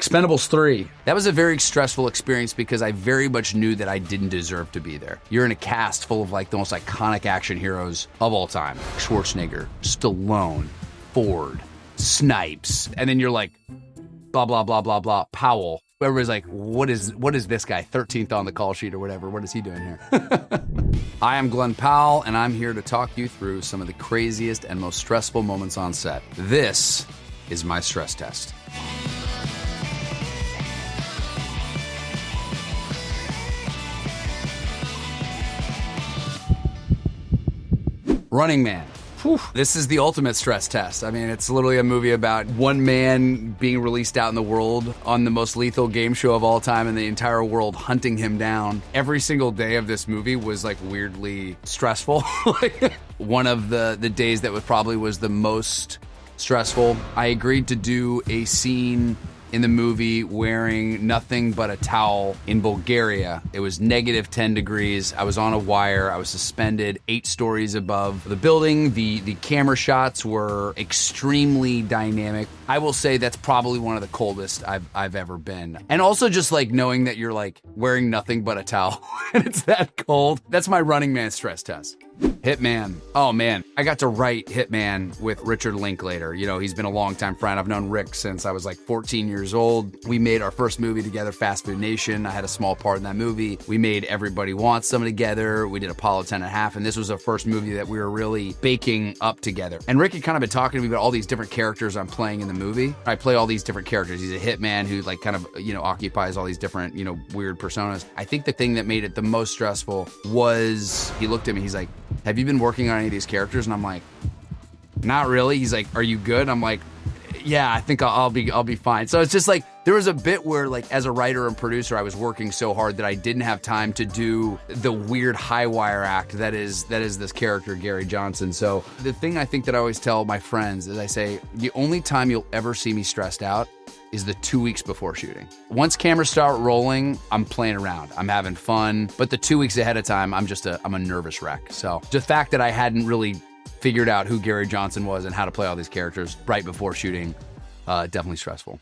Expendables 3. That was a very stressful experience because I very much knew that I didn't deserve to be there. You're in a cast full of like the most iconic action heroes of all time. Schwarzenegger, Stallone, Ford, Snipes. And then you're like, blah, blah, blah, blah, blah, Powell. Everybody's like, what is this guy? 13th on the call sheet or whatever. What is he doing here? I am Glen Powell, and I'm here to talk you through some of the craziest and most stressful moments on set. This is my stress test. Running Man. Whew. This is the ultimate stress test. I mean, it's literally a movie about one man being released out in the world on the most lethal game show of all time and the entire world hunting him down. Every single day of this movie was like weirdly stressful. One of the days that was the most stressful, I agreed to do a scene in the movie wearing nothing but a towel in Bulgaria. It was negative 10 degrees. I was on a wire. I was suspended 8 stories above the building. The camera shots were extremely dynamic. I will say that's probably one of the coldest I've ever been. And also just like knowing that you're like wearing nothing but a towel and it's that cold. That's my Running Man stress test. Hitman. Oh man, I got to write Hitman with Richard Linklater. You know, he's been a longtime friend. I've known Rick since I was like 14 years old. We made our first movie together, Fast Food Nation. I had a small part in that movie. We made Everybody Wants Some together. We did Apollo 10.5, and this was our first movie that we were really baking up together. And Rick had kind of been talking to me about all these different characters I'm playing in the movie. I play all these different characters. He's a hitman who like kind of, you know, occupies all these different, you know, weird personas. I think the thing that made it the most stressful was he looked at me, he's like, have you been working on any of these characters? And I'm like, not really. He's like, are you good? I'm like, yeah, I think I'll be fine. So it's just like, there was a bit where like as a writer and producer, I was working so hard that I didn't have time to do the weird high wire act that is this character, Gary Johnson. So the thing I think that I always tell my friends is I say, the only time you'll ever see me stressed out is the 2 weeks before shooting. Once cameras start rolling, I'm playing around. I'm having fun. But the 2 weeks ahead of time, I'm a nervous wreck. So the fact that I hadn't really figured out who Gary Johnson was and how to play all these characters right before shooting, definitely stressful.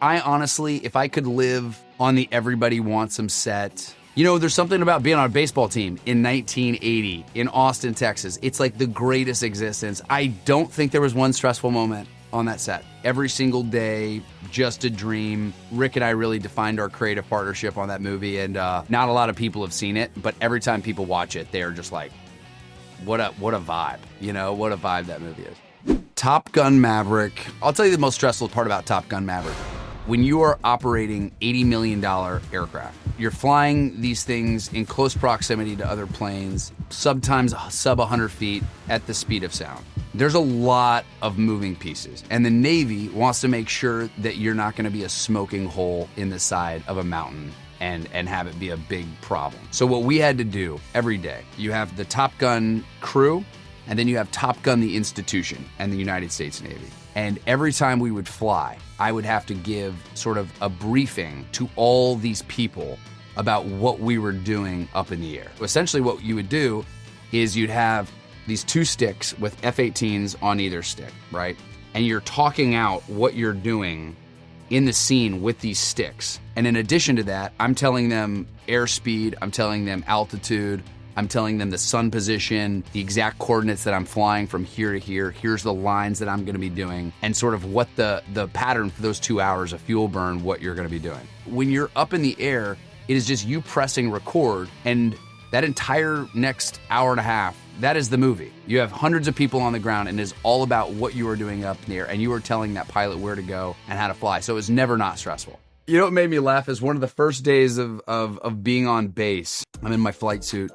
I honestly, if I could live on the Everybody Wants Some set, you know, there's something about being on a baseball team in 1980 in Austin, Texas. It's like the greatest existence. I don't think there was one stressful moment on that set. Every single day, just a dream. Rick and I really defined our creative partnership on that movie, and not a lot of people have seen it, but every time people watch it, they're just like, what a vibe, you know, what a vibe that movie is. Top Gun Maverick. I'll tell you the most stressful part about Top Gun Maverick. When you are operating $80 million aircraft, you're flying these things in close proximity to other planes, sometimes sub 100 feet at the speed of sound. There's a lot of moving pieces, and the Navy wants to make sure that you're not going to be a smoking hole in the side of a mountain and have it be a big problem. So what we had to do every day, you have the Top Gun crew, and then you have Top Gun the institution and the United States Navy. And every time we would fly, I would have to give sort of a briefing to all these people about what we were doing up in the air. Essentially what you would do is you'd have these 2 sticks with F-18s on either stick, right? And you're talking out what you're doing in the scene with these sticks. And in addition to that, I'm telling them airspeed, I'm telling them altitude, I'm telling them the sun position, the exact coordinates that I'm flying from here to here. Here's the lines that I'm gonna be doing, and sort of what the pattern for those 2 hours of fuel burn, what you're gonna be doing. When you're up in the air, it is just you pressing record, and that entire next hour and a half, that is the movie. You have hundreds of people on the ground, and it is all about what you are doing up there, and you are telling that pilot where to go and how to fly. So it was never not stressful. You know what made me laugh is one of the first days of being on base. I'm in my flight suit.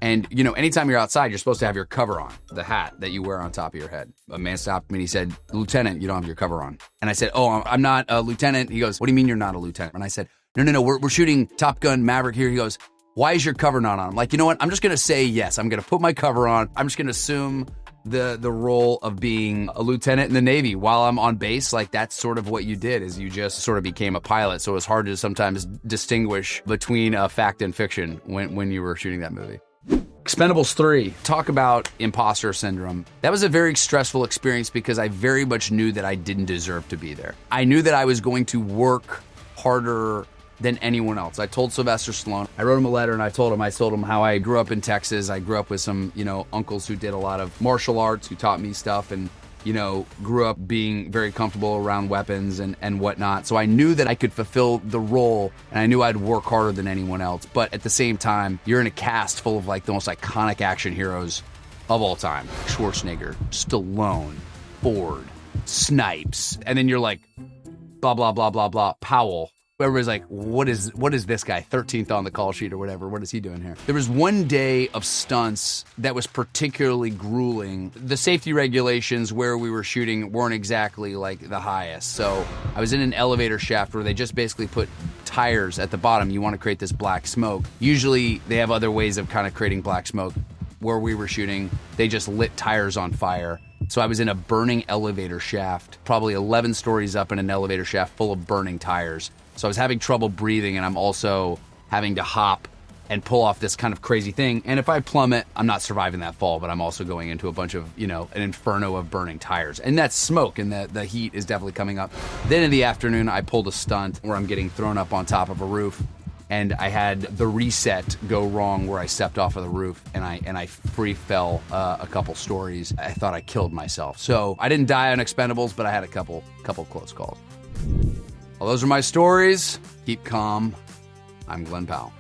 And, you know, anytime you're outside, you're supposed to have your cover on, the hat that you wear on top of your head. A man stopped me and he said, Lieutenant, you don't have your cover on. And I said, oh, I'm not a lieutenant. He goes, what do you mean you're not a lieutenant? And I said, no, we're shooting Top Gun Maverick here. He goes, why is your cover not on? I'm like, you know what? I'm just going to say yes. I'm going to put my cover on. I'm just going to assume the role of being a lieutenant in the Navy while I'm on base. Like, that's sort of what you did, is you just sort of became a pilot. So it was hard to sometimes distinguish between fact and fiction when you were shooting that movie. Expendables 3. Talk about imposter syndrome. That was a very stressful experience because I very much knew that I didn't deserve to be there. I knew that I was going to work harder than anyone else. I told Sylvester Stallone, I wrote him a letter and I told him how I grew up in Texas. I grew up with some, uncles who did a lot of martial arts, who taught me stuff, and grew up being very comfortable around weapons and whatnot. So I knew that I could fulfill the role, and I knew I'd work harder than anyone else. But at the same time, you're in a cast full of like the most iconic action heroes of all time. Schwarzenegger, Stallone, Ford, Snipes. And then you're like, blah, blah, blah, blah, blah, Powell. Everybody's like, what is this guy, 13th on the call sheet or whatever? What is he doing here? There was one day of stunts that was particularly grueling. The safety regulations where we were shooting weren't exactly like the highest. So I was in an elevator shaft where they just basically put tires at the bottom. You want to create this black smoke. Usually they have other ways of kind of creating black smoke. Where we were shooting, they just lit tires on fire. So I was in a burning elevator shaft, probably 11 stories up in an elevator shaft full of burning tires. So I was having trouble breathing, and I'm also having to hop and pull off this kind of crazy thing. And if I plummet, I'm not surviving that fall, but I'm also going into a bunch of, an inferno of burning tires. And that's smoke, and the heat is definitely coming up. Then in the afternoon, I pulled a stunt where I'm getting thrown up on top of a roof. And I had the reset go wrong where I stepped off of the roof and I free fell a couple stories. I thought I killed myself. So I didn't die on Expendables, but I had a couple close calls. Well, those are my stories. Keep calm. I'm Glen Powell.